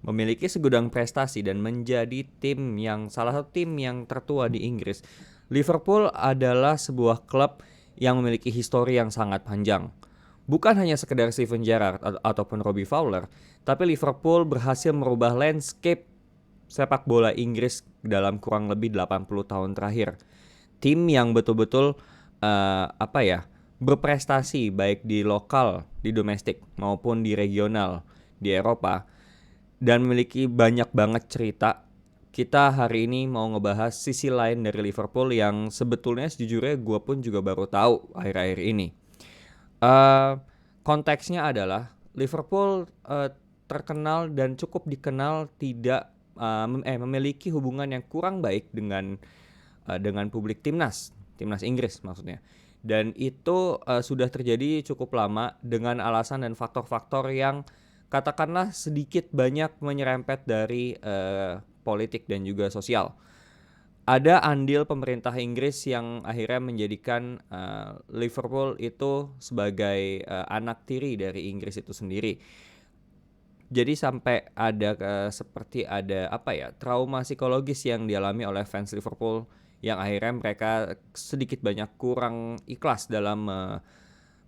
memiliki segudang prestasi dan menjadi salah satu tim yang tertua di Inggris. Liverpool adalah sebuah klub yang memiliki histori yang sangat panjang. Bukan hanya sekedar Steven Gerrard ataupun Robbie Fowler, tapi Liverpool berhasil merubah landscape sepak bola Inggris dalam kurang lebih 80 tahun terakhir. Tim yang betul-betul berprestasi baik di lokal, di domestik maupun di regional di Eropa dan memiliki banyak banget cerita. Kita hari ini mau ngebahas sisi lain dari Liverpool yang sebetulnya sejujurnya gue pun juga baru tahu akhir-akhir ini. Konteksnya adalah Liverpool terkenal dan cukup dikenal tidak memiliki hubungan yang kurang baik dengan publik timnas Inggris maksudnya. Dan itu sudah terjadi cukup lama dengan alasan dan faktor-faktor yang katakanlah sedikit banyak menyerempet dari politik dan juga sosial. Ada andil pemerintah Inggris yang akhirnya menjadikan Liverpool itu sebagai anak tiri dari Inggris itu sendiri. Jadi sampai ada seperti ada trauma psikologis yang dialami oleh fans Liverpool yang akhirnya mereka sedikit banyak kurang ikhlas dalam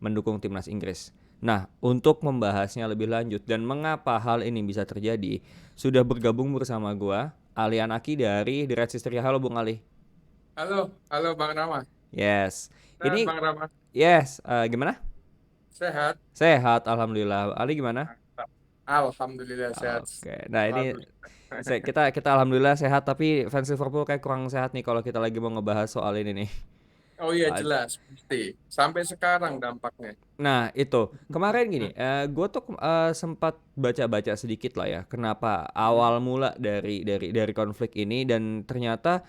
mendukung timnas Inggris. Nah, untuk membahasnya lebih lanjut dan mengapa hal ini bisa terjadi, sudah bergabung bersama gua Ali Anaki dari The Red Sister. Halo Bung Ali. Halo Bang Rama. Yes. Sehat Ini Bang Rama. yes, gimana? Sehat. Sehat, alhamdulillah. Ali gimana? Mantap. Alhamdulillah sehat. Oke. Nah, ini Selalu. kita alhamdulillah sehat, tapi fans Liverpool kayak kurang sehat nih kalau kita lagi mau ngebahas soal ini nih. Oh iya Ad- jelas, pasti. Sampai sekarang dampaknya. Nah, itu. Kemarin gini, gue tuh sempat baca-baca sedikit lah ya, kenapa awal mula dari konflik ini dan ternyata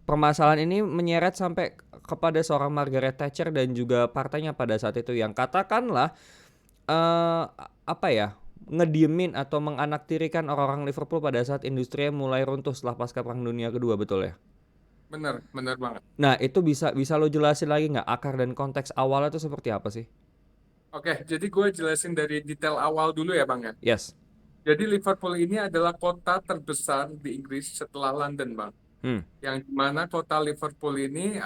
permasalahan ini menyeret sampai kepada seorang Margaret Thatcher dan juga partainya pada saat itu yang katakanlah eh apa ya ngediemin atau menganaktirikan orang-orang Liverpool pada saat industrinya mulai runtuh setelah pasca Perang Dunia Kedua, betul ya? Bener, bener banget. Nah, itu bisa bisa lo jelasin lagi nggak akar dan konteks awalnya itu seperti apa sih? Oke, jadi gue jelasin dari detail awal dulu ya Bang ya. Yes. Jadi Liverpool ini adalah kota terbesar di Inggris setelah London Bang. Hmm. Yang dimana kota Liverpool ini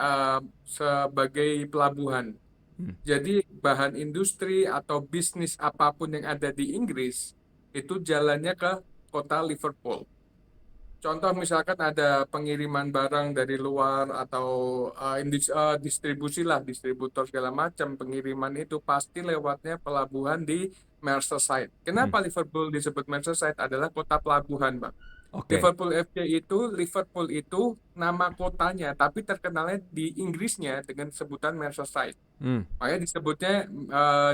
sebagai pelabuhan. Hmm. Jadi bahan industri atau bisnis apapun yang ada di Inggris itu jalannya ke kota Liverpool. Contoh misalkan ada pengiriman barang dari luar atau distribusi lah, distributor segala macam, pengiriman itu pasti lewatnya pelabuhan di Merseyside. Hmm. Kenapa Liverpool disebut Merseyside adalah kota pelabuhan, Bang? Oke. Liverpool itu nama kotanya, tapi terkenalnya di Inggrisnya dengan sebutan Merseyside. Hmm. Makanya disebutnya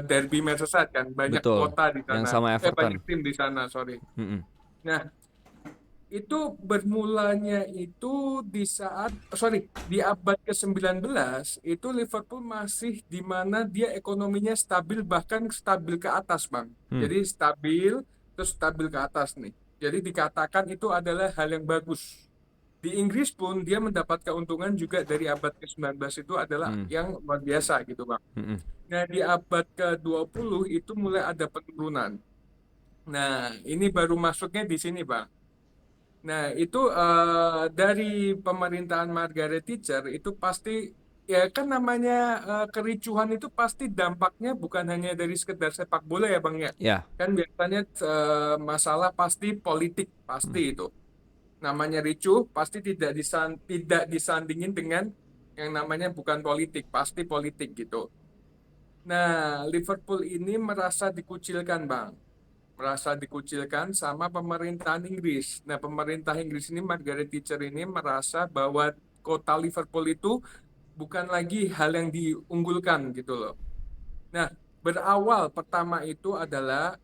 Derby Merseyside kan, banyak Betul. kota di Yang sana, sama banyak Everton. tim di sana, sorry. Hmm. Nah, itu bermulanya itu di saat, sorry, di abad ke-19 itu Liverpool masih di mana dia ekonominya stabil, bahkan stabil ke atas, Bang. Hmm. Jadi stabil, terus stabil ke atas nih. Jadi dikatakan itu adalah hal yang bagus. Di Inggris pun dia mendapat keuntungan juga dari abad ke-19 itu adalah Hmm. yang luar biasa gitu, Bang. Hmm. Nah, di abad ke-20 itu mulai ada penurunan. Nah, ini baru masuknya di sini, Bang. Nah, itu dari pemerintahan Margaret Thatcher itu pasti ya kan namanya kericuhan itu pasti dampaknya bukan hanya dari sekedar sepak bola ya Bang ya. Ya. Kan biasanya masalah pasti politik pasti Hmm. itu. Namanya ricuh pasti tidak disandingin dengan yang namanya bukan politik, pasti politik gitu. Nah, Liverpool ini merasa dikucilkan, Bang, merasa dikucilkan sama pemerintahan Inggris. Nah, pemerintah Inggris ini, Margaret Thatcher ini merasa bahwa kota Liverpool itu bukan lagi hal yang diunggulkan gitu loh. Nah, berawal pertama itu adalah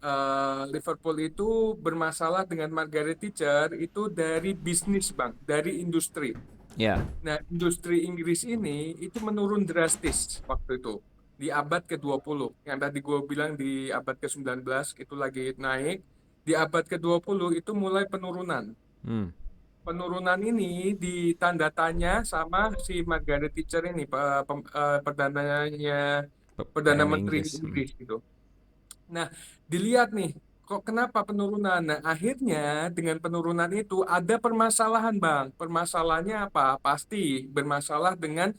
Liverpool itu bermasalah dengan Margaret Thatcher itu dari bisnis, Bang, dari industri. Ya. Nah, industri Inggris ini itu menurun drastis waktu itu di abad ke-20. Yang tadi gue bilang di abad ke-19 itu lagi naik, di abad ke-20 itu mulai penurunan. Hmm. Penurunan ini ditanda tanya sama si Margaret Thatcher ini, perdananya Perdana PM Menteri Inggris. Hmm. Inggris gitu. Nah, dilihat nih kok kenapa penurunan? Nah, akhirnya dengan penurunan itu ada permasalahan, Bang. Permasalahannya apa? Pasti bermasalah dengan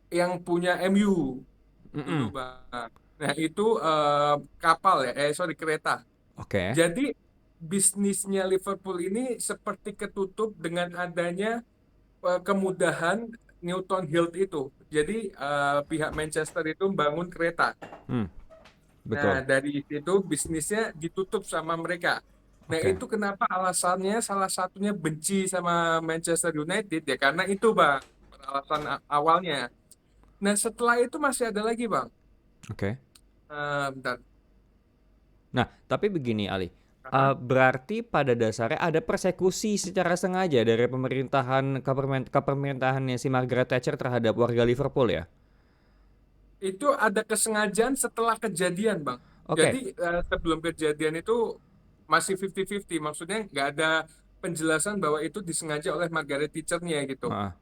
yang punya MU dulu, Mm-mm. Bang. Nah, itu kapal ya, sorry, kereta. Oke. Jadi bisnisnya Liverpool ini seperti ketutup dengan adanya kemudahan Newton Hill itu. Jadi pihak Manchester itu membangun kereta. Hmm, Nah, betul. dari situ bisnisnya ditutup sama mereka. Nah, Oke. itu kenapa alasannya salah satunya benci sama Manchester United ya karena itu, Bang, alasan awalnya. Nah, setelah itu masih ada lagi, Bang. Oke. Bentar. Nah, tapi begini Ali, Aha. berarti pada dasarnya ada persekusi secara sengaja dari kepemerintahannya si Margaret Thatcher terhadap warga Liverpool ya? Itu ada kesengajaan setelah kejadian, Bang. Jadi Oke. sebelum kejadian itu masih 50-50. Maksudnya nggak ada penjelasan bahwa itu disengaja oleh Margaret Thatcher-nya gitu. Heeh.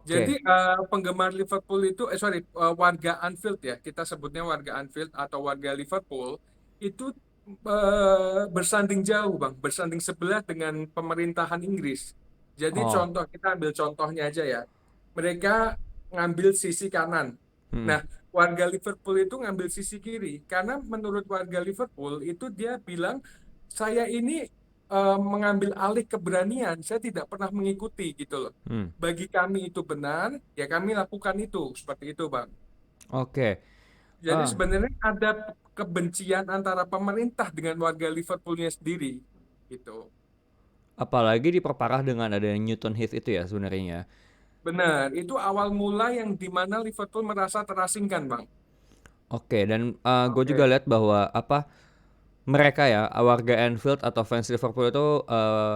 Jadi Oke. penggemar Liverpool itu, sorry, warga Anfield ya, kita sebutnya warga Anfield atau warga Liverpool itu bersanding jauh, Bang, bersanding sebelah dengan pemerintahan Inggris. Jadi Oh. contoh, kita ambil contohnya aja ya, mereka ngambil sisi kanan. Hmm. Nah, warga Liverpool itu ngambil sisi kiri, karena menurut warga Liverpool itu dia bilang, saya ini mengambil alih keberanian, saya tidak pernah mengikuti gitu loh. Hmm. Bagi kami itu benar, ya kami lakukan itu. Seperti itu, Bang. Oke. Jadi Ah, sebenarnya ada kebencian antara pemerintah dengan warga Liverpoolnya sendiri. Gitu. apalagi diperparah dengan adanya Newton Heath itu ya sebenarnya. Benar, itu awal mula yang dimana Liverpool merasa terasingkan, Bang. Oke, dan gue juga Oke. lihat bahwa apa mereka ya warga Anfield atau fans Liverpool itu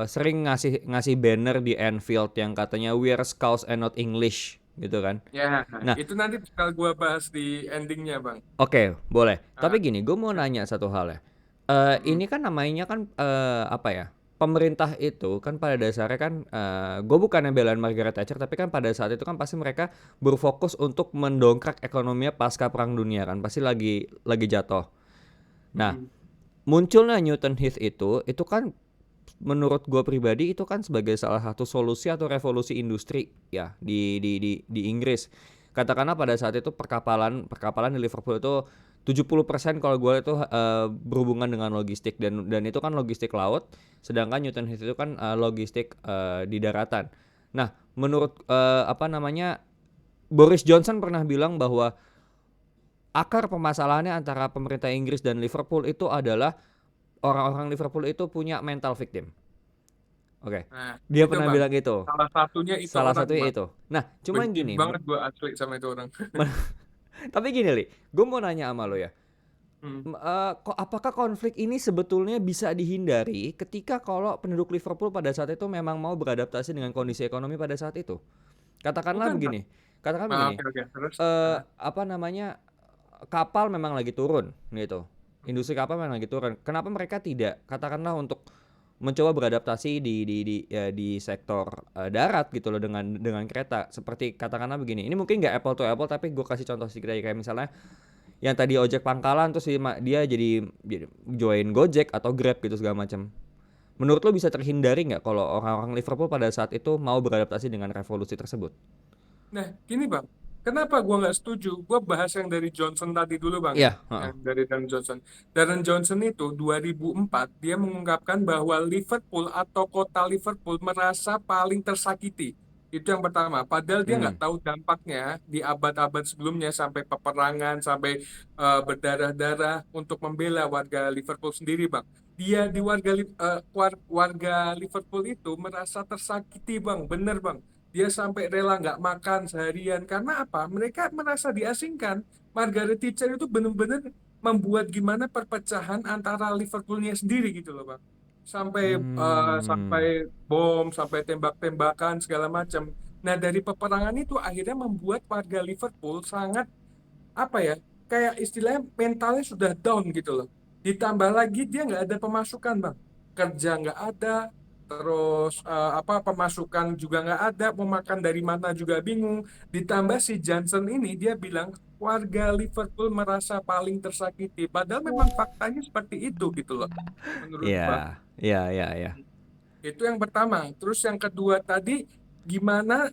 sering ngasih ngasih banner di Anfield yang katanya "We are Scots and not English" gitu kan. Ya, Nah, itu nanti bakal gua bahas di endingnya, Bang. oke, boleh. Ah, Tapi gini, gue mau ya. nanya satu hal ya. Mm-mm. Ini kan namanya kan apa ya? Pemerintah itu kan pada dasarnya kan, gue bukannya belain Margaret Thatcher, tapi kan pada saat itu kan pasti mereka berfokus untuk mendongkrak ekonominya pasca Perang Dunia kan, pasti lagi jatuh. Nah, Mm-mm. munculnya Newton Heath itu kan menurut gue pribadi itu kan sebagai salah satu solusi atau revolusi industri ya di Inggris. Katakanlah pada saat itu perkapalan perkapalan di Liverpool itu 70% kalau gue itu berhubungan dengan logistik dan itu kan logistik laut, sedangkan Newton Heath itu kan logistik di daratan. Nah, menurut apa namanya Boris Johnson pernah bilang bahwa akar permasalahannya antara pemerintah Inggris dan Liverpool itu adalah orang-orang Liverpool itu punya mental victim. Oke. Nah, Dia itu, pernah Bang. bilang gitu. Salah satunya itu Salah orang, satunya Bang. itu. Nah, cuman Benci gini, banget gua asli sama itu orang. tapi gini Li, gue mau nanya sama lo ya. Hmm. Kok apakah konflik ini sebetulnya bisa dihindari ketika kalau penduduk Liverpool pada saat itu memang mau beradaptasi dengan kondisi ekonomi pada saat itu? Katakanlah Bukan, Bang. begini. Katakan Ah, begini. oke, oke. Terus? Apa namanya? Kapal memang lagi turun gitu. Industri kapal memang lagi turun. Kenapa mereka tidak katakanlah untuk mencoba beradaptasi di sektor darat gitu loh dengan kereta seperti katakanlah begini, ini mungkin nggak apple to apple tapi gue kasih contoh sedikit aja kayak misalnya yang tadi ojek pangkalan terus dia jadi join Gojek atau Grab gitu segala macam. Menurut lo bisa terhindari nggak kalau orang-orang Liverpool pada saat itu mau beradaptasi dengan revolusi tersebut? Nah, gini, Bang. Kenapa gua nggak setuju? Gua bahas yang dari Johnson tadi dulu, Bang, ya. Iya, heeh. Yang dari Darren Johnson. Darren Johnson itu 2004 dia mengungkapkan bahwa Liverpool atau kota Liverpool merasa paling tersakiti. Itu yang pertama. Padahal dia Hmm. nggak tahu dampaknya di abad-abad sebelumnya sampai peperangan, sampai berdarah-darah untuk membela warga Liverpool sendiri, Bang. Dia di warga Liverpool itu merasa tersakiti, Bang. Bener, Bang. Dia sampai rela nggak makan seharian. Karena apa? Mereka merasa diasingkan. Margaret Thatcher itu benar-benar membuat gimana perpecahan antara Liverpoolnya sendiri gitu loh, Bang. Sampai Hmm. bom, sampai tembak-tembakan segala macam. Nah, dari peperangan itu akhirnya membuat warga Liverpool sangat apa ya? Kayak istilahnya mentalnya sudah down gitu loh. Ditambah lagi dia nggak ada pemasukan, Bang. Kerja nggak ada, terus apa pemasukan juga nggak ada, mau makan dari mana juga bingung. Ditambah si Johnson ini dia bilang warga Liverpool merasa paling tersakiti. Padahal memang faktanya seperti itu gitu loh, menurut Bang. Iya, iya, iya, iya. Itu yang pertama. Terus yang kedua tadi, gimana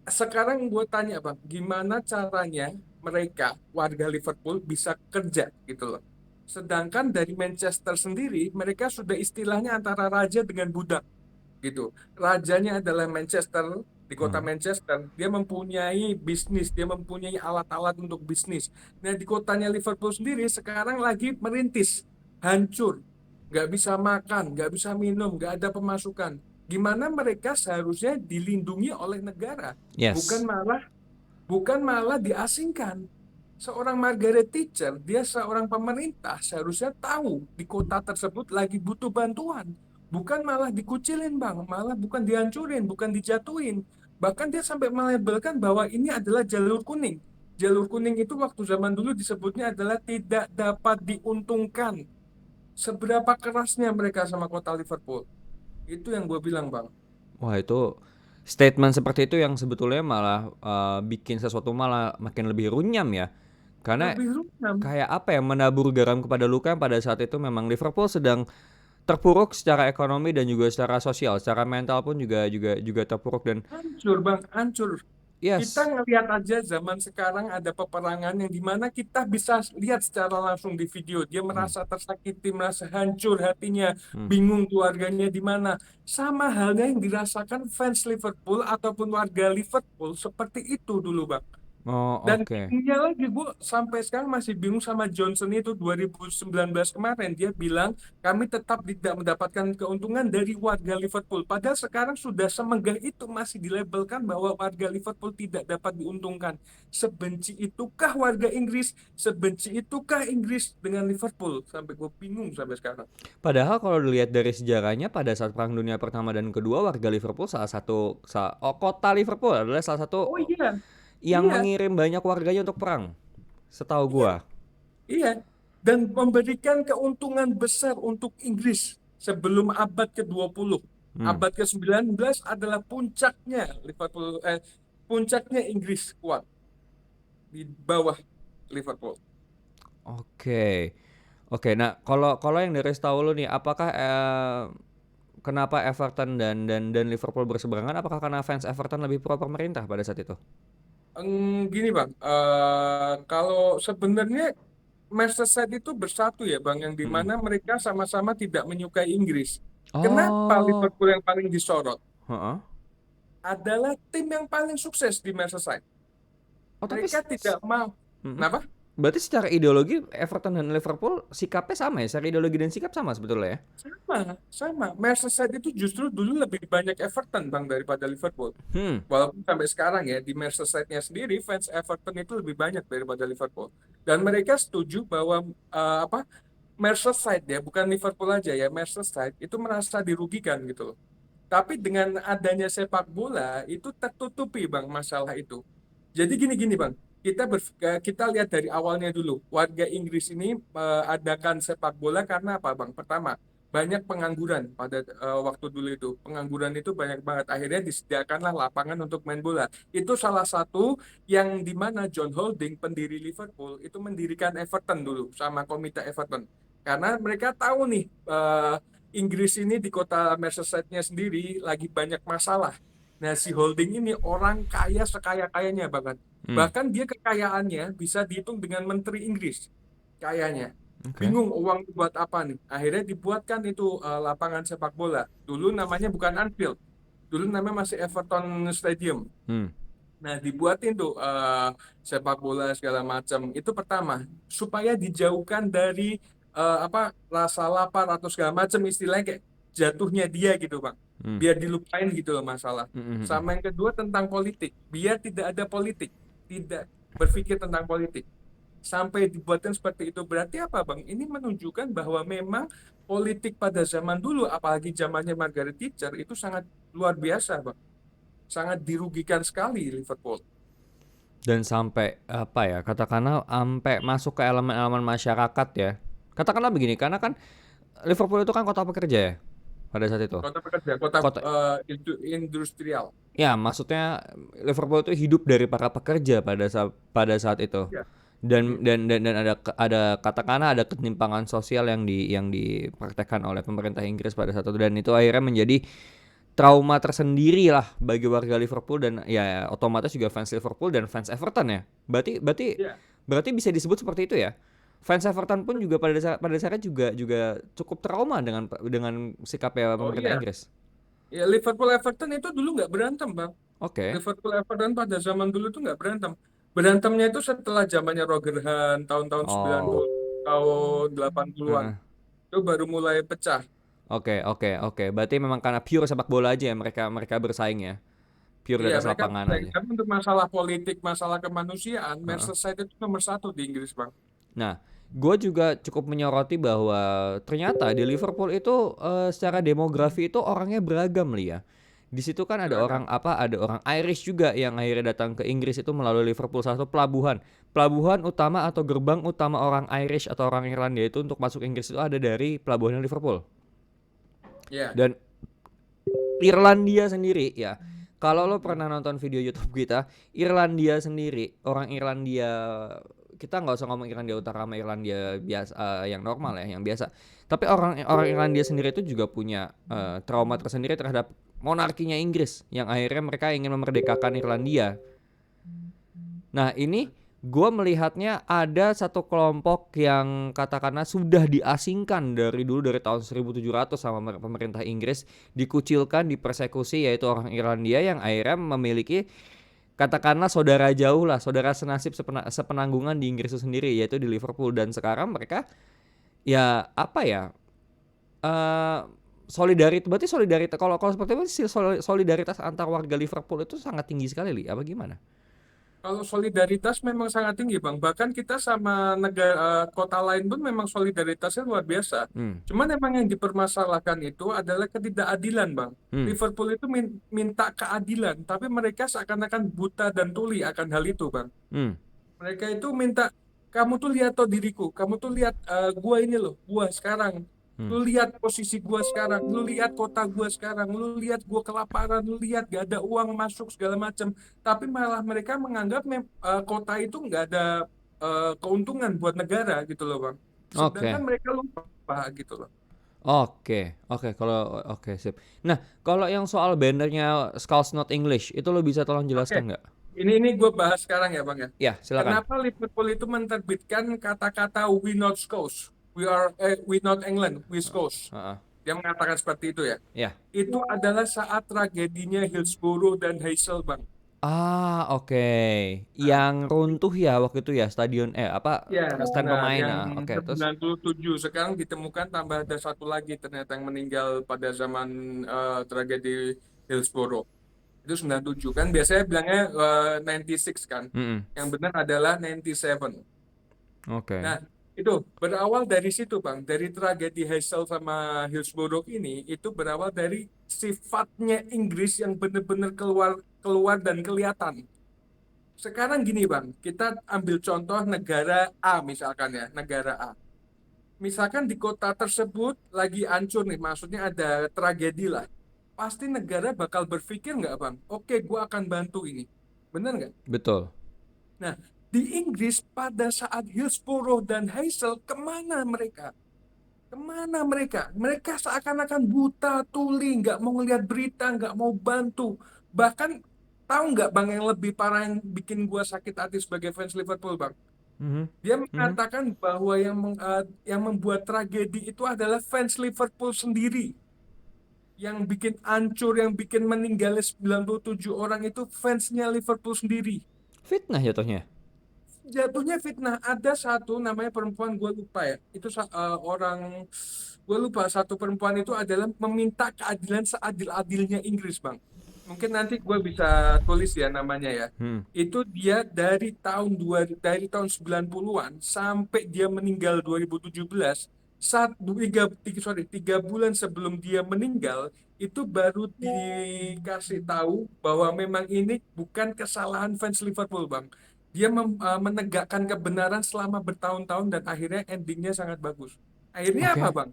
sekarang gue tanya Bang, gimana caranya mereka warga Liverpool bisa kerja gitu loh. Sedangkan dari Manchester sendiri, mereka sudah istilahnya antara raja dengan budak gitu. Rajanya adalah Manchester, di kota Hmm. Manchester, dia mempunyai bisnis, dia mempunyai alat-alat untuk bisnis. Nah, di kotanya Liverpool sendiri sekarang lagi merintis, hancur, nggak bisa makan, nggak bisa minum, nggak ada pemasukan. Gimana mereka seharusnya dilindungi oleh negara, bukan Yes. malah diasingkan. Seorang Margaret Thatcher, dia seorang pemerintah, seharusnya tahu di kota tersebut lagi butuh bantuan. Bukan malah dikucilin, Bang. Malah bukan dihancurin, bukan dijatuhin. Bahkan dia sampai melabelkan bahwa ini adalah jalur kuning. Jalur kuning itu waktu zaman dulu disebutnya adalah tidak dapat diuntungkan. Seberapa kerasnya mereka sama kota Liverpool. Itu yang gue bilang, Bang. Wah, itu statement seperti itu yang sebetulnya malah bikin sesuatu malah makin lebih runyam ya. Karena Lebih runyam. kayak apa ya, menabur garam kepada luka yang pada saat itu memang Liverpool sedang terpuruk secara ekonomi dan juga secara sosial, secara mental pun juga terpuruk dan Hancur, Bang. Hancur. Kita yes. ngelihat aja zaman sekarang ada peperangan yang dimana kita bisa lihat secara langsung di video. Dia Hmm, merasa tersakiti, merasa hancur hatinya, hmm. bingung keluarganya di mana. Sama halnya yang dirasakan fans Liverpool ataupun warga Liverpool seperti itu dulu, Bang. Oh, Dan oke. bingungnya lagi, gue sampai sekarang masih bingung sama Johnson itu 2019 kemarin. Dia bilang, kami tetap tidak mendapatkan keuntungan dari warga Liverpool. Padahal sekarang sudah semegah itu masih dilabelkan bahwa warga Liverpool tidak dapat diuntungkan. Sebenci itukah warga Inggris? Sebenci itukah Inggris dengan Liverpool? Sampai gue bingung sampai sekarang. Padahal kalau dilihat dari sejarahnya pada saat Perang Dunia Pertama dan Kedua, warga Liverpool kota Liverpool adalah salah satu Oh iya, yang iya, mengirim banyak warganya untuk perang. Setahu iya. gua. Iya, dan memberikan keuntungan besar untuk Inggris sebelum abad ke-20. Hmm. Abad ke-19 adalah puncaknya puncaknya Inggris kuat di bawah Liverpool. Oke. Oke, nah kalau kalau yang dari setahu lu nih, apakah kenapa Everton dan Liverpool berseberangan? Apakah karena fans Everton lebih pro pemerintah pada saat itu? Gini Bang, kalau sebenarnya Merseyside itu bersatu ya Bang, yang Mm-mm. dimana mereka sama-sama tidak menyukai Inggris. Kenapa Oh, Liverpool yang paling disorot? heeh. Adalah tim yang paling sukses di Merseyside. Oh, tapi Mereka tidak mau. mm-mm. Kenapa? Berarti secara ideologi Everton dan Liverpool sikapnya sama ya? Secara ideologi dan sikap sama sebetulnya ya? Sama, sama. Merseyside itu justru dulu lebih banyak Everton Bang daripada Liverpool. Hmm. Walaupun sampai sekarang ya di Merseyside-nya sendiri fans Everton itu lebih banyak daripada Liverpool. Dan mereka setuju bahwa apa Merseyside ya bukan Liverpool aja ya Merseyside itu merasa dirugikan gitu loh. Tapi dengan adanya sepak bola itu tertutupi Bang masalah itu. Jadi gini-gini Bang, kita lihat dari awalnya dulu. Warga Inggris ini adakan sepak bola karena apa Bang? Pertama, banyak pengangguran pada waktu dulu itu. Pengangguran itu banyak banget. Akhirnya disediakanlah lapangan untuk main bola. Itu salah satu yang dimana John Holding, pendiri Liverpool, itu mendirikan Everton dulu sama komite Everton. Karena mereka tahu nih Inggris ini di kota Merseyside-nya sendiri lagi banyak masalah. Nah, si Holding ini orang kaya sekaya-kayanya bahkan. Hmm. Bahkan dia kekayaannya bisa dihitung dengan Menteri Inggris. Kayaknya. Oke. Bingung uang buat apa nih. Akhirnya dibuatkan itu lapangan sepak bola. Dulu namanya bukan Anfield. Dulu namanya masih Everton Stadium. Hmm. Nah, dibuatin tuh sepak bola segala macam. Itu pertama, supaya dijauhkan dari apa rasa lapar atau segala macam istilahnya kayak jatuhnya dia gitu, Bang. Hmm. Biar dilupain gitu loh masalah. Hmm, hmm, hmm. Sama yang kedua tentang politik, biar tidak ada politik, tidak berpikir tentang politik. Sampai dibuatkan seperti itu berarti apa, Bang? Ini menunjukkan bahwa memang politik pada zaman dulu, apalagi zamannya Margaret Thatcher itu sangat luar biasa, Bang. Sangat dirugikan sekali Liverpool. Dan sampai apa ya, katakanlah sampai masuk ke elemen-elemen masyarakat ya. Katakanlah begini, karena kan Liverpool itu kan kota pekerja ya pada saat itu. Kota pekerja, kota Kota industrial. ya, maksudnya Liverpool itu hidup dari para pekerja pada saat itu. Ya, dan ada katakanlah ada ketimpangan sosial yang dipraktekkan oleh pemerintah Inggris pada saat itu, dan itu akhirnya menjadi trauma tersendiri lah bagi warga Liverpool dan ya otomatis juga fans Liverpool dan fans Everton ya. Berarti berarti Ya, berarti bisa disebut seperti itu ya. Fans Everton pun juga pada dasarnya juga cukup trauma dengan sikapnya oh pemerintah iya, Inggris. ya Liverpool Everton itu dulu nggak berantem bang. Oke. Liverpool Everton pada zaman dulu tuh nggak berantem. Berantemnya itu setelah zamannya Roger Hunt tahun-tahun Oh. 90, tahun 80-an. Heeh. Itu baru mulai pecah. Oke. Berarti memang karena pure sepak bola aja ya mereka mereka bersaing ya. Pure di Iya, atas mereka lapangan bersaing. aja. Tapi untuk masalah politik, masalah kemanusiaan, Heeh. Merseyside itu nomor satu di Inggris, Bang. Nah, gue juga cukup menyoroti bahwa ternyata di Liverpool itu secara demografi itu orangnya beragam li ya. Di situ kan ada Beragam. orang apa? Ada orang Irish juga yang akhirnya datang ke Inggris itu melalui Liverpool, salah satu pelabuhan utama atau gerbang utama orang Irish atau orang Irlandia itu untuk masuk Inggris itu ada dari pelabuhan Liverpool. Ya, Dan Irlandia sendiri ya. Kalau lo pernah nonton video YouTube kita, Irlandia sendiri, orang Irlandia, kita nggak usah ngomong Irlandia Utara sama Irlandia biasa, yang normal ya, yang biasa. Tapi orang orang Irlandia sendiri itu juga punya trauma tersendiri terhadap monarkinya Inggris, yang akhirnya mereka ingin memerdekakan Irlandia. Nah, ini gue melihatnya ada satu kelompok yang katakanlah sudah diasingkan dari dulu, dari tahun 1700 sama pemerintah Inggris, dikucilkan, dipersekusi, yaitu orang Irlandia yang akhirnya memiliki katakanlah saudara jauh lah, saudara senasib sepenanggungan di Inggris itu sendiri, yaitu di Liverpool. Dan sekarang mereka ya apa ya, eh solidaritas, berarti solidaritas, kalau kalau seperti itu solidaritas antar warga Liverpool itu sangat tinggi sekali li, apa gimana? kalau solidaritas memang sangat tinggi, Bang. Bahkan kita sama negara kota lain pun memang solidaritasnya luar biasa. Hmm. Cuman memang yang dipermasalahkan itu adalah ketidakadilan, Bang. Hmm. Liverpool itu minta keadilan, tapi mereka seakan-akan buta dan tuli akan hal itu, Bang. Hmm. Mereka itu minta, kamu tuh lihat toh diriku, kamu tuh lihat gua ini loh, gua sekarang. Hmm. Lu lihat posisi gua sekarang, lu lihat kota gua sekarang, lu lihat gua kelaparan, lu lihat gak ada uang masuk segala macam. Tapi malah mereka menganggap kota itu nggak ada keuntungan buat negara gitu loh, Bang. Sedangkan Oke. mereka lupa gitu loh. Oke, sip. Nah, kalau yang soal bannernya Skulls Not English, itu lo bisa tolong Oke, jelaskan nggak? ini gue bahas sekarang ya, Bang ya. Ya, silakan. Kenapa Liverpool itu menerbitkan kata-kata "We not Scots", we not England, we Scots. Heeh. Dia mengatakan seperti itu ya. Ya. Itu adalah saat tragedinya Hillsborough dan Heysel, Bang. Oke. Nah, Yang runtuh ya waktu itu ya, stadion apa, ya stand benar. pemain. Yang Oke, terus 97 sekarang ditemukan tambah ada satu lagi ternyata yang meninggal pada zaman tragedi Hillsborough. Itu 97 kan biasanya bilangnya 96 kan. mm-mm. Yang benar adalah 97. Oke. Nah, itu berawal dari situ, Bang. Dari tragedi Heysel sama Hillsborough ini, itu berawal dari sifatnya Inggris yang benar-benar keluar keluar dan kelihatan. Sekarang gini, Bang, kita ambil contoh negara A misalkan ya, negara A. Misalkan di kota tersebut lagi hancur nih, maksudnya ada tragedi lah. Pasti negara bakal berpikir nggak, Bang? Oke, gua akan bantu ini. Bener nggak? Betul. Nah, di Inggris pada saat Hillsborough dan Heysel, kemana mereka? Kemana mereka? Mereka seakan-akan buta, tuli, nggak mau ngeliat berita, nggak mau bantu. Bahkan tahu nggak Bang yang lebih parah yang bikin gua sakit hati sebagai fans Liverpool, Bang? Mhm. Dia Mhm. mengatakan bahwa yang membuat tragedi itu adalah fans Liverpool sendiri. Yang bikin hancur, yang bikin meninggalnya 97 orang itu fansnya Liverpool sendiri. Fitnah jatuhnya. Jatuhnya fitnah. Ada satu namanya perempuan, gue lupa ya, itu orang, gue lupa, satu perempuan itu adalah meminta keadilan seadil-adilnya Inggris, Bang. Mungkin nanti gue bisa tulis ya namanya ya. Hmm. Itu dia dari tahun 90-an sampai dia meninggal 2017, tiga bulan sebelum dia meninggal itu baru dikasih tahu bahwa memang ini bukan kesalahan fans Liverpool, Bang. Dia menegakkan kebenaran selama bertahun-tahun dan akhirnya endingnya sangat bagus. Akhirnya apa, Oke. Bang?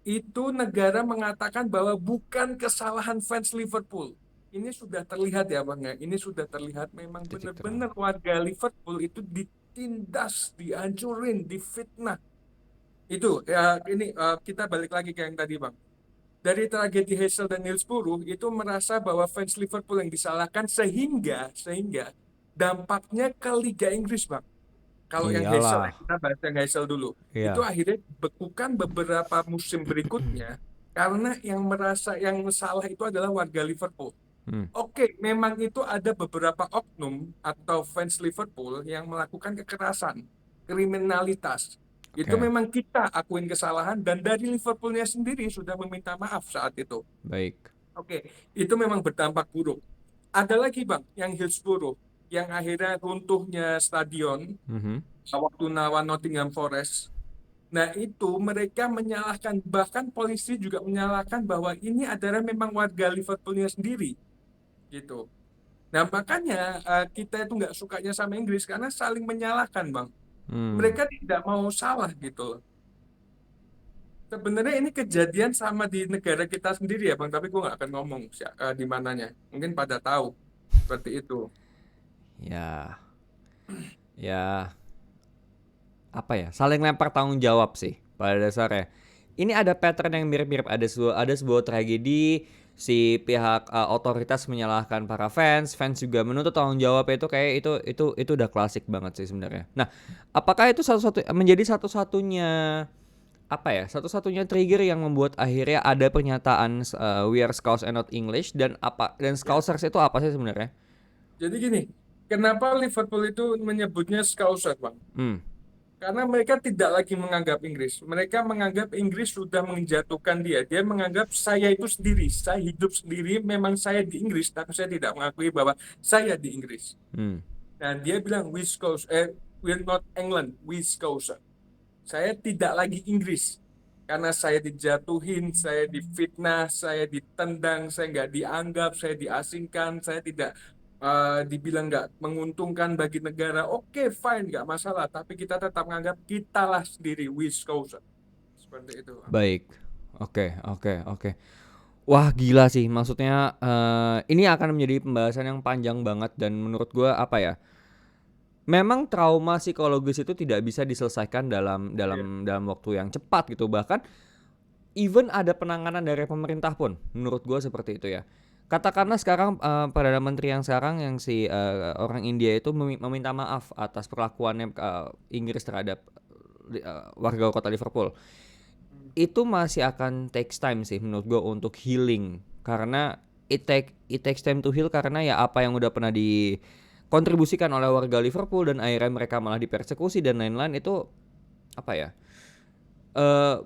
Itu negara mengatakan bahwa bukan kesalahan fans Liverpool. Ini sudah terlihat ya, Bang ya. Ini sudah terlihat memang Titik terang. benar-benar warga Liverpool itu ditindas, dihancurin, difitnah. Itu ya ini kita balik lagi ke yang tadi Bang. Dari tragedi Heysel dan Hillsborough itu merasa bahwa fans Liverpool yang disalahkan sehingga dampaknya ke Liga Inggris Bang. Kalau yang Heysel Iyalah. kita bahas yang Heysel dulu. Itu Iya. akhirnya bekukan beberapa musim berikutnya karena yang salah itu adalah warga Liverpool. Hmm. Oke, memang itu ada beberapa oknum atau fans Liverpool yang melakukan kekerasan, kriminalitas. Itu Oke. memang kita akuin kesalahan dan dari Liverpoolnya sendiri sudah meminta maaf saat itu. Baik. Oke, itu memang berdampak buruk. Ada lagi Bang, yang Hillsborough, yang akhirnya runtuhnya stadion Mhm. waktu lawan Nottingham Forest. Nah, itu mereka menyalahkan, bahkan polisi juga menyalahkan bahwa ini adalah memang warga Liverpoolnya sendiri, gitu. Nah, makanya kita itu nggak sukanya sama Inggris karena saling menyalahkan, Bang. Hmm. Mereka tidak mau salah gitu loh. Sebenarnya ini kejadian sama di negara kita sendiri ya, Bang. Tapi gue nggak akan ngomong di mananya. Mungkin pada tahu seperti itu. Ya, ya apa ya? Saling lempar tanggung jawab sih pada dasarnya. Ini ada pattern yang mirip-mirip, ada sebuah tragedi, si pihak otoritas menyalahkan para fans, fans juga menuntut tanggung jawab, itu kayak itu udah klasik banget sih sebenarnya. Nah, apakah itu menjadi satu-satunya apa ya? Satu-satunya trigger yang membuat akhirnya ada pernyataan we are Scouse and not English, dan Ya. Scousers itu apa sih sebenarnya? Jadi gini, kenapa Liverpool itu menyebutnya Scouser, Bang? Hmm. Karena mereka tidak lagi menganggap Inggris. Mereka menganggap Inggris sudah menjatuhkan dia. Dia menganggap saya itu sendiri. Saya hidup sendiri, memang saya di Inggris, tapi saya tidak mengakui bahwa saya di Inggris. Hmm. Dan dia bilang, we're not England, we Scouser. Saya tidak lagi Inggris. Karena saya dijatuhin, saya difitnah, saya ditendang, saya nggak dianggap, saya diasingkan, saya tidak dibilang nggak menguntungkan bagi negara. Oke, fine, nggak masalah. Tapi kita tetap menganggap kitalah sendiri, Wisconsin. Seperti itu. Baik. Oke, oke, oke. Wah, gila sih. Maksudnya ini akan menjadi pembahasan yang panjang banget, dan menurut gua apa ya? Memang trauma psikologis itu tidak bisa diselesaikan dalam Iya. dalam dalam waktu yang cepat gitu. Bahkan even ada penanganan dari pemerintah pun, menurut gua seperti itu ya. Katakanlah sekarang Perdana Menteri yang sekarang, yang si orang India itu meminta maaf atas perlakuannya Inggris terhadap warga kota Liverpool. Hmm. Itu masih akan takes time sih menurut gue untuk healing, karena it takes time to heal, karena ya apa yang udah pernah dikontribusikan oleh warga Liverpool dan akhirnya mereka malah dipersekusi dan lain-lain, itu apa ya,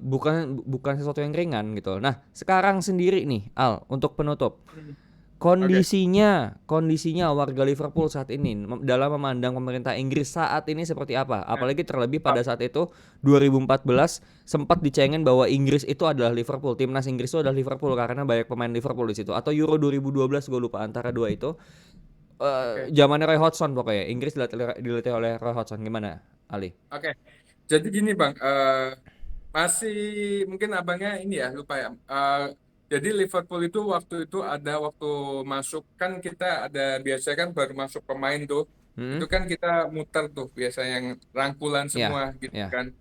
bukan sesuatu yang ringan gitu. Nah, sekarang sendiri nih Al, untuk penutup, Hmm. Oke. kondisinya warga Liverpool saat ini dalam memandang pemerintah Inggris saat ini seperti apa? Nah, Apalagi terlebih Pak. pada saat itu 2014 sempat dicengin bahwa Inggris itu adalah Liverpool, timnas Inggris itu adalah Liverpool karena banyak pemain Liverpool di situ. Atau Euro 2012, gue lupa, antara dua itu. Oke. Zamannya Roy Hodgson pokoknya. Inggris dilatih oleh Roy Hodgson. Gimana, Ali? Oke. Jadi gini, Bang. Masih mungkin abangnya ini ya, lupa ya. Jadi Liverpool itu waktu masuk kan kita ada biasanya kan baru masuk pemain tuh. Hmm? Itu kan kita muter tuh biasa yang rangkulan Ya, semua gitu ya, kan.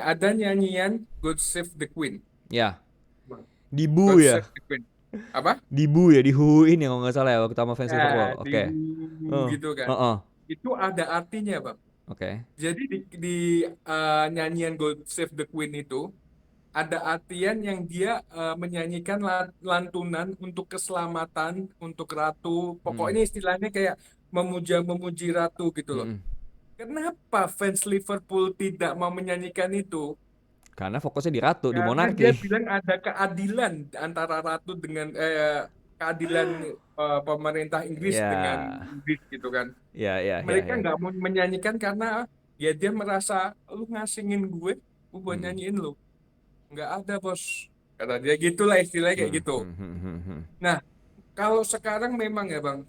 Ada nyanyian God Save the Queen. ya. Bang. Dibu God ya. Save the Queen. Apa? Dihuin ya kalau nggak salah ya waktu sama fans Ya, Liverpool. di Oke. gitu kan. Oh. Itu ada artinya, Bang. Oke. Jadi di nyanyian God Save the Queen itu ada artian yang dia menyanyikan lantunan untuk keselamatan, untuk ratu. Mm-mm. Pokoknya istilahnya kayak memuji ratu gitu loh. Mm-mm. Kenapa fans Liverpool tidak mau menyanyikan itu? Karena fokusnya di ratu, di Karena monarki. dia bilang ada keadilan antara ratu dengan keadilan pemerintah Inggris dengan Ya, Inggris gitu kan. Mereka ya. nggak mau menyanyikan karena ya dia merasa lu ngasingin gue buat Hmm. nyanyiin lu. Nggak ada bos, kata dia gitulah istilahnya kayak Hmm. gitu. Hmm. Hmm. Nah, kalau sekarang memang ya bang,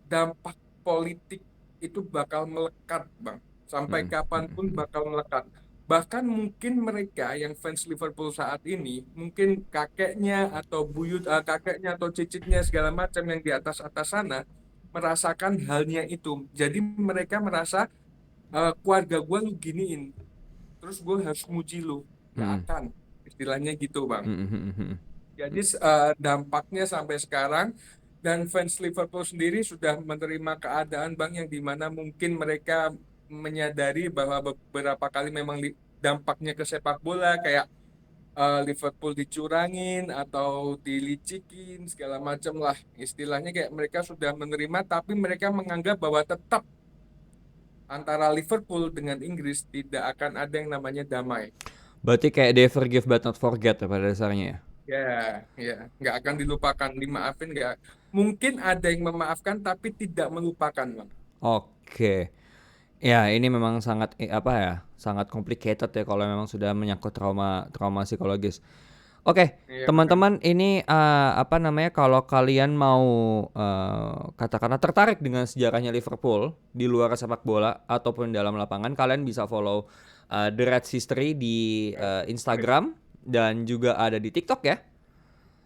dampak politik itu bakal melekat bang, sampai Hmm. kapanpun Hmm. bakal melekat. Bahkan mungkin mereka yang fans Liverpool saat ini, mungkin kakeknya atau kakeknya atau cicitnya segala macam yang di atas atas sana merasakan halnya itu. Jadi mereka merasa keluarga gue lu giniin, terus gue harus muji lu, nggak Mm-mm. akan, istilahnya gitu bang. Mm-mm. Jadi dampaknya sampai sekarang, dan fans Liverpool sendiri sudah menerima keadaan bang yang dimana mungkin mereka menyadari bahwa beberapa kali memang dampaknya ke sepak bola kayak Liverpool dicurangin atau dilicikin segala macam lah, istilahnya kayak mereka sudah menerima, tapi mereka menganggap bahwa tetap antara Liverpool dengan Inggris tidak akan ada yang namanya damai. Berarti kayak they forgive but not forget ya pada dasarnya ya. Ya, ya, nggak akan dilupakan, dimaafin nggak. Mungkin ada yang memaafkan tapi tidak melupakan, bang. Oke. Ya, ini memang sangat apa ya? Sangat complicated ya kalau memang sudah menyangkut trauma trauma psikologis. Oke, Iya, bang. teman-teman ini apa namanya kalau kalian mau katakanlah tertarik dengan sejarahnya Liverpool di luar sepak bola ataupun dalam lapangan, kalian bisa follow The Reds History di Instagram dan juga ada di TikTok ya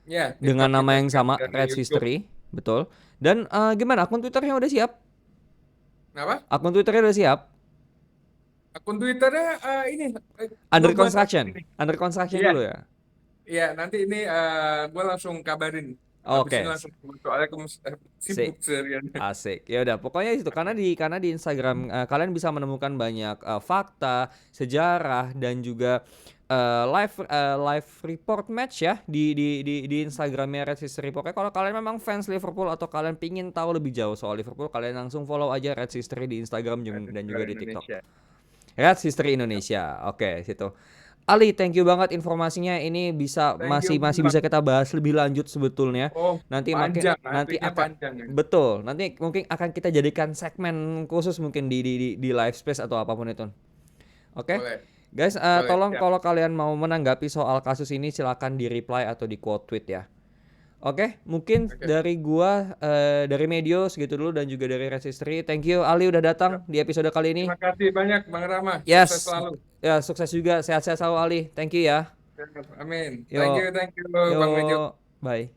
Ya, dengan TikTok nama kita yang juga sama dan di Reds YouTube. History, betul. Dan gimana akun Twitternya udah siap? Kenapa? Akun Twitternya udah siap? Akun Twitternya ini gue Under buat aja construction, ini. under construction Iya, dulu ya. iya. Nanti ini gue langsung kabarin. Habis ini Oke, langsung soalnya aku sibuk sip. seharian. Asik. Ya udah, pokoknya itu karena di Instagram kalian bisa menemukan banyak fakta, sejarah dan juga live report match ya di Instagramnya Red History. Pokoknya kalau kalian memang fans Liverpool atau kalian pingin tahu lebih jauh soal Liverpool, kalian langsung follow aja Red History di Instagram dan juga Dari di TikTok. Indonesia. Red History Indonesia. Oke, situ. Ali, thank you banget informasinya. Ini bisa Thank you, masih Bang. bisa kita bahas lebih lanjut sebetulnya. Oh, panjang, Nanti aslinya akan panjang ini. betul. Nanti mungkin akan kita jadikan segmen khusus mungkin di live space atau apapun itu. Oke. Boleh, Guys, boleh. tolong Ya. kalau kalian mau menanggapi soal kasus ini silakan di reply atau di quote tweet ya. Oke, mungkin Oke. dari gua dari Medio segitu dulu dan juga dari Resistri. Thank you Ali udah Ya. datang di episode kali ini. Terima kasih banyak, Bang Rama. Sukses Yes. selalu. Ya, sukses juga. Sehat-sehat selalu Ali. Thank you ya. Ya, amin. Yo, Thank you, yo, Bang Mejo. bye.